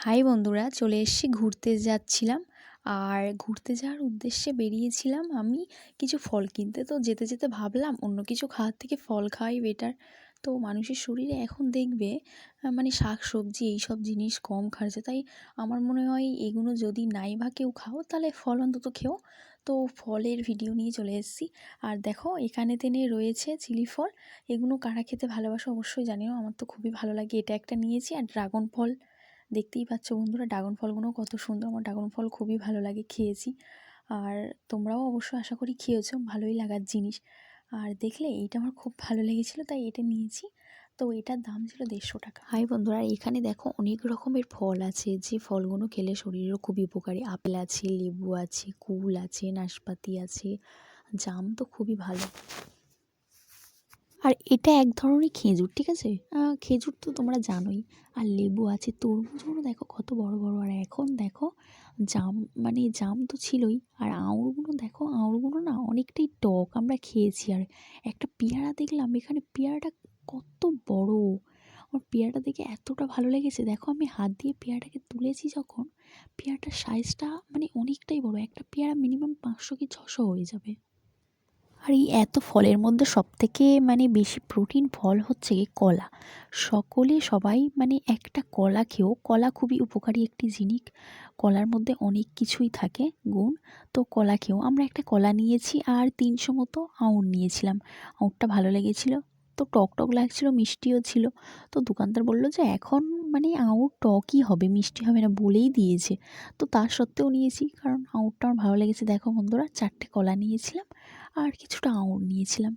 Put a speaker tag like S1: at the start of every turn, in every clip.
S1: High বন্ধুরা, চলে এসেছি ঘুরতে যাচ্ছিলাম। আর ঘুরতে যাওয়ার উদ্দেশ্যে বেরিয়েছিলাম আমি কিছু ফল কিনতে। তো যেতে যেতে ভাবলাম অন্য কিছু খাওয়ার থেকে ফল খাওয়াই বেটার। তো মানুষের শরীরে এখন দেখবে মানে শাক সবজি এইসব জিনিস কম খাচ্ছে। তাই আমার মনে হয় এগুলো যদি নাই বা কেউ খাও তাহলে ফল অন্তত খেও। তো ফলের ভিডিও নিয়ে চলে এসেছি। আর দেখো এখানে তেনে রয়েছে চিলি ফল। এগুলো কারা খেতে ভালোবাসো অবশ্যই জানিও, আমার তো খুবই ভালো লাগে। এটা একটা নিয়েছি। আর ড্রাগন ফল দেখতেই পাচ্ছ বন্ধুরা, ড্রাগন ফলগুলো কত সুন্দর। আমার ড্রাগন ফল খুবই ভালো লাগে, খেয়েছি। আর তোমরাও অবশ্যই আশা করি খেয়েছো, ভালোই লাগার জিনিস। আর দেখলে এইটা আমার খুব ভালো লেগেছিলো তাই এটা নিয়েছি। তো এটার দাম ছিল 150 টাকা। হাই বন্ধুরা, এখানে দেখো অনেক রকমের ফল আছে যে ফলগুলো খেলে শরীরেরও খুবই উপকারী। আপেল আছে, লেবু আছে, কুল আছে, নাশপাতি আছে, জাম তো খুবই ভালো। আর এটা এক ধরনের খেজুর, ঠিক আছে। খেজুর তো তোমরা জানোই। আর লেবু আছে, তরমুজগুলো দেখো কত বড় বড়। আর এখন দেখো জাম, মানে জাম তো ছিলই। আর আঙুরগুলো দেখো, আঙুরগুলো না অনেকটাই টক, আমরা খেয়েছি। আর একটা পেয়ারা দেখলাম এখানে, পেয়ারাটা কত বড়। আমার পেয়ারাটা দেখে এতটা ভালো লেগেছে, দেখো আমি হাত দিয়ে পেয়ারাটাকে তুলেছি যখন, পেয়ারাটার সাইজটা মানে অনেকটাই বড়। একটা পেয়ারা মিনিমাম 500 কি 600 হয়ে যাবে। আর এই এত ফলের মধ্যে সবথেকে মানে বেশি প্রোটিন ফল হচ্ছে গিয়ে কলা। সবাই মানে একটা কলা খেয়েও, কলা খুবই উপকারী একটি জিনিস। কলার মধ্যে অনেক কিছুই থাকে গুণ। তো কলা খেয়েও, আমরা একটা কলা নিয়েছি আর 300 মতো আঙুর নিয়েছিলাম। আঙুরটা ভালো লেগেছিলো। তো টক টক লাগছিল, মিষ্টিও ছিল। তো দোকানদার বললো যে এখন মানে আঙুর টকই হবে, মিষ্টি হবে না, বলেই দিয়েছে। তো তার সত্ত্বেও নিয়েছি, কারণ আঙুরটা আমার ভালো লেগেছে। দেখো বন্ধুরা, 4টে কলা নিয়েছিলাম আর কিছুটা আঙুর নিয়েছিলাম।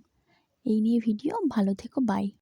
S1: এই নিয়ে ভিডিও। ভালো থেকো, বাই।